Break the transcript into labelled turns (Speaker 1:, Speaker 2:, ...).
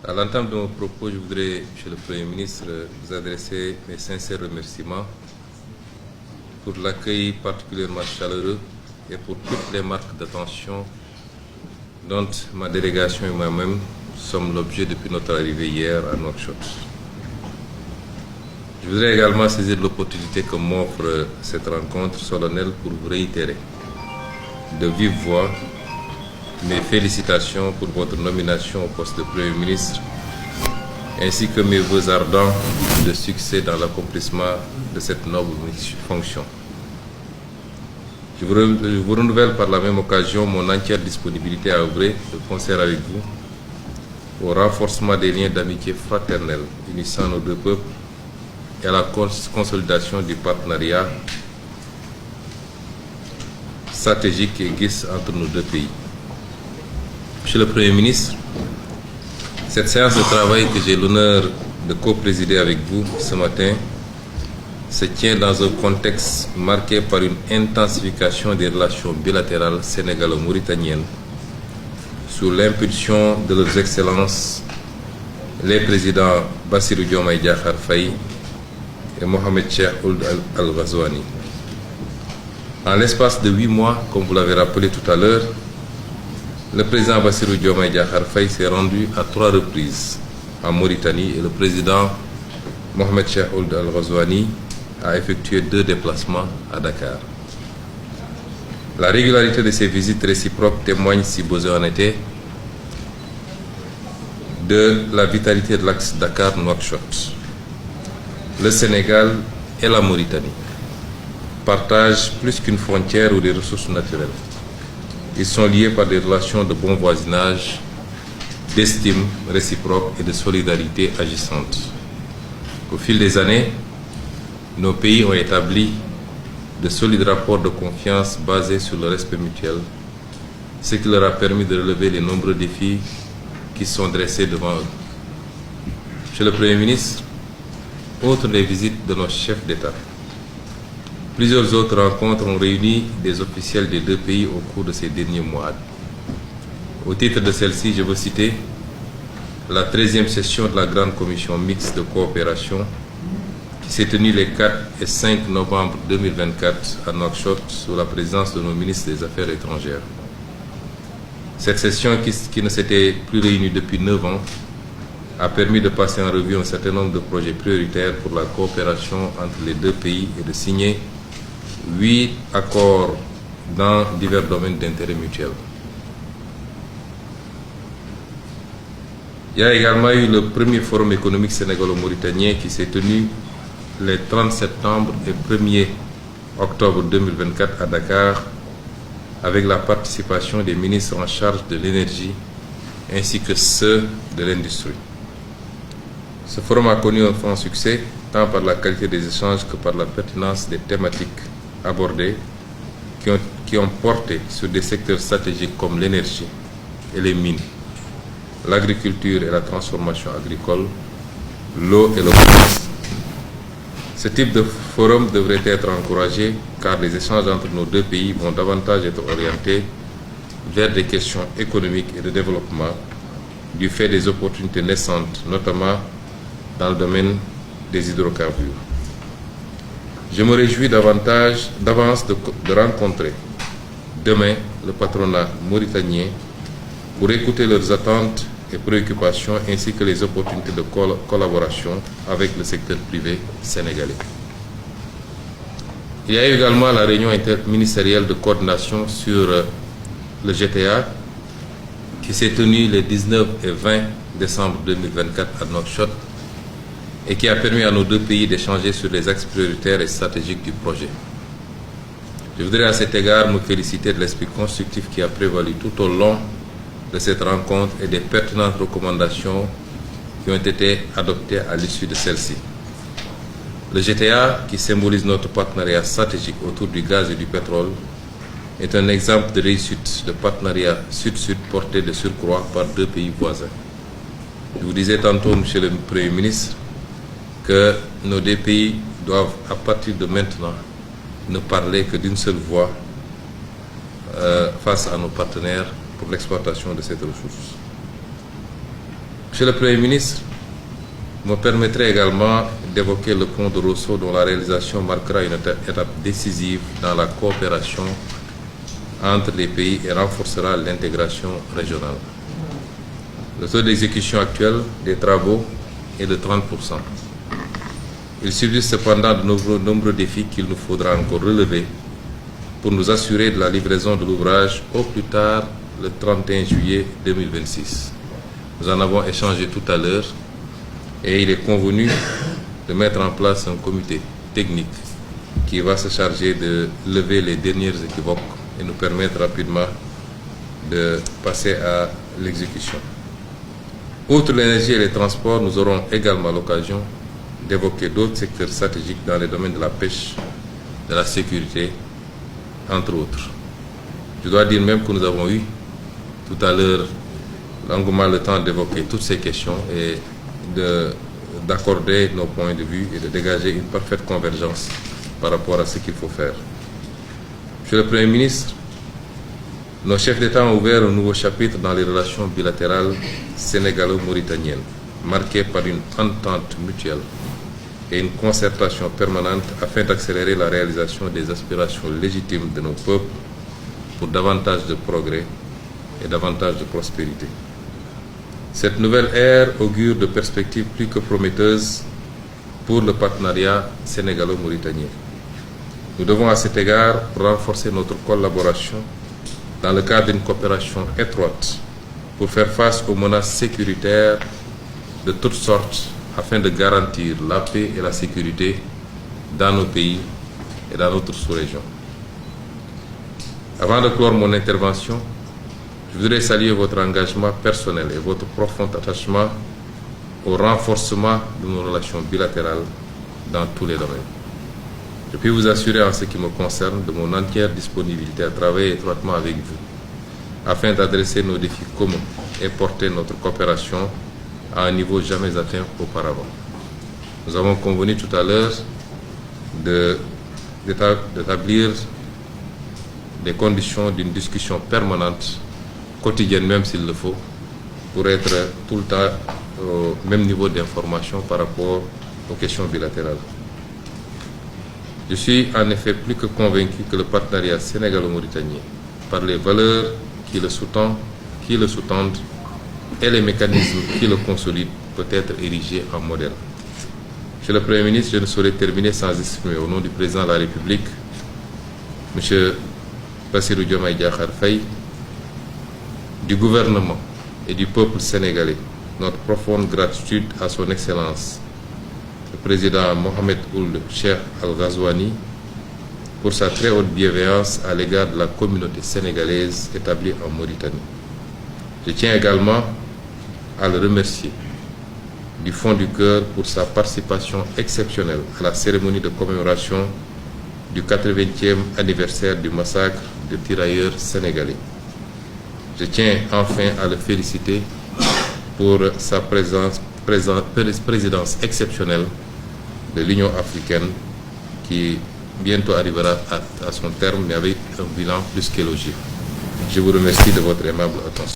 Speaker 1: À l'entame de mon propos, je voudrais, Monsieur le Premier ministre, vous adresser mes sincères remerciements pour l'accueil particulièrement chaleureux et pour toutes les marques d'attention dont ma délégation et moi-même sommes l'objet depuis notre arrivée hier à Nouakchott. Je voudrais également saisir l'opportunité que m'offre cette rencontre solennelle pour vous réitérer de vive voix mes félicitations pour votre nomination au poste de Premier ministre ainsi que mes vœux ardents de succès dans l'accomplissement de cette noble fonction. Je vous renouvelle par la même occasion mon entière disponibilité à œuvrer de concert avec vous au renforcement des liens d'amitié fraternelle unissant nos deux peuples et à la consolidation du partenariat stratégique et guise entre nos deux pays. Monsieur le Premier ministre, cette séance de travail que j'ai l'honneur de co-présider avec vous ce matin se tient dans un contexte marqué par une intensification des relations bilatérales sénégalo-mauritaniennes sous l'impulsion de leurs excellences les présidents Bassirou Diomaye Diakhar Faye et Mohamed Cheikh Ould Al-Ghazouani. En l'espace de 8 mois, comme vous l'avez rappelé tout à l'heure, le président Bassirou Diomaye Diakhar Faye s'est rendu à 3 reprises en Mauritanie et le président Mohamed Cheikh Ould Al-Ghazouani a effectué 2 déplacements à Dakar. La régularité de ces visites réciproques témoigne, si besoin en était, de la vitalité de l'axe Dakar-Nouakchott. Le Sénégal et la Mauritanie partagent plus qu'une frontière ou des ressources naturelles. Ils sont liés par des relations de bon voisinage, d'estime réciproque et de solidarité agissante. Au fil des années, nos pays ont établi de solides rapports de confiance basés sur le respect mutuel, ce qui leur a permis de relever les nombreux défis qui sont dressés devant eux. Monsieur le Premier ministre, outre les visites de nos chefs d'État, plusieurs autres rencontres ont réuni des officiels des 2 pays au cours de ces derniers mois. Au titre de celle-ci, je veux citer la 13e session de la Grande Commission mixte de coopération qui s'est tenue les 4 et 5 novembre 2024 à Nouakchott sous la présidence de nos ministres des Affaires étrangères. Cette session qui ne s'était plus réunie depuis 9 ans a permis de passer en revue un certain nombre de projets prioritaires pour la coopération entre les 2 pays et de signer 8 accords dans divers domaines d'intérêt mutuel. Il y a également eu le premier forum économique sénégalo-mauritanien qui s'est tenu les 30 septembre et 1er octobre 2024 à Dakar avec la participation des ministres en charge de l'énergie ainsi que ceux de l'industrie. Ce forum a connu un franc succès tant par la qualité des échanges que par la pertinence des thématiques abordées qui ont porté sur des secteurs stratégiques comme l'énergie et les mines, l'agriculture et la transformation agricole, l'eau et le commerce. Ce type de forum devrait être encouragé car les échanges entre nos 2 pays vont davantage être orientés vers des questions économiques et de développement du fait des opportunités naissantes, notamment dans le domaine des hydrocarbures. Je me réjouis d'avance de rencontrer demain le patronat mauritanien pour écouter leurs attentes et préoccupations ainsi que les opportunités de collaboration avec le secteur privé sénégalais. Il y a eu également la réunion interministérielle de coordination sur le GTA qui s'est tenue les 19 et 20 décembre 2024 à Nouakchott et qui a permis à nos 2 pays d'échanger sur les axes prioritaires et stratégiques du projet. Je voudrais à cet égard me féliciter de l'esprit constructif qui a prévalu tout au long de cette rencontre et des pertinentes recommandations qui ont été adoptées à l'issue de celle-ci. Le GTA, qui symbolise notre partenariat stratégique autour du gaz et du pétrole, est un exemple de réussite de partenariat sud-sud porté de surcroît par 2 pays voisins. Je vous disais tantôt, Monsieur le Premier ministre, que nos 2 pays doivent, à partir de maintenant, ne parler que d'une seule voix face à nos partenaires pour l'exploitation de cette ressource. Monsieur le Premier ministre, me permettrez également d'évoquer le pont de Rosso dont la réalisation marquera une étape décisive dans la coopération entre les pays et renforcera l'intégration régionale. Le taux d'exécution actuel des travaux est de 30%. Il subsiste cependant de nombreux défis qu'il nous faudra encore relever pour nous assurer de la livraison de l'ouvrage au plus tard le 31 juillet 2026. Nous en avons échangé tout à l'heure et il est convenu de mettre en place un comité technique qui va se charger de lever les dernières équivoques et nous permettre rapidement de passer à l'exécution. Outre l'énergie et les transports, nous aurons également l'occasion d'évoquer d'autres secteurs stratégiques dans les domaines de la pêche, de la sécurité, entre autres. Je dois dire même que nous avons eu tout à l'heure longuement le temps d'évoquer toutes ces questions et d'accorder nos points de vue et de dégager une parfaite convergence par rapport à ce qu'il faut faire. Monsieur le Premier ministre, nos chefs d'État ont ouvert un nouveau chapitre dans les relations bilatérales sénégalo-mauritaniennes, marquées par une entente mutuelle et une concertation permanente afin d'accélérer la réalisation des aspirations légitimes de nos peuples pour davantage de progrès et davantage de prospérité. Cette nouvelle ère augure de perspectives plus que prometteuses pour le partenariat sénégalo-mauritanien. Nous devons à cet égard renforcer notre collaboration dans le cadre d'une coopération étroite pour faire face aux menaces sécuritaires de toutes sortes afin de garantir la paix et la sécurité dans nos pays et dans notre sous-région. Avant de clore mon intervention, je voudrais saluer votre engagement personnel et votre profond attachement au renforcement de nos relations bilatérales dans tous les domaines. Je puis vous assurer en ce qui me concerne de mon entière disponibilité à travailler étroitement avec vous afin d'adresser nos défis communs et porter notre coopération à un niveau jamais atteint auparavant. Nous avons convenu tout à l'heure d'établir des conditions d'une discussion permanente, quotidienne même s'il le faut, pour être tout le temps au même niveau d'information par rapport aux questions bilatérales. Je suis en effet plus que convaincu que le partenariat sénégalo-mauritanien, par les valeurs qui le sous-tendent et les mécanismes qui le consolident, peut être érigé en modèle. Monsieur le Premier ministre, je ne saurais terminer sans exprimer au nom du Président de la République, M. Bassirou Diomaye Diakhar Faye, du gouvernement et du peuple sénégalais, notre profonde gratitude à son Excellence, le Président Mohamed Ould Cheikh Al Ghazouani, pour sa très haute bienveillance à l'égard de la communauté sénégalaise établie en Mauritanie. Je tiens également à le remercier du fond du cœur pour sa participation exceptionnelle à la cérémonie de commémoration du 80e anniversaire du massacre des tirailleurs sénégalais. Je tiens enfin à le féliciter pour sa présidence exceptionnelle de l'Union africaine qui bientôt arrivera à son terme, mais avec un bilan plus qu'élogieux. Je vous remercie de votre aimable attention.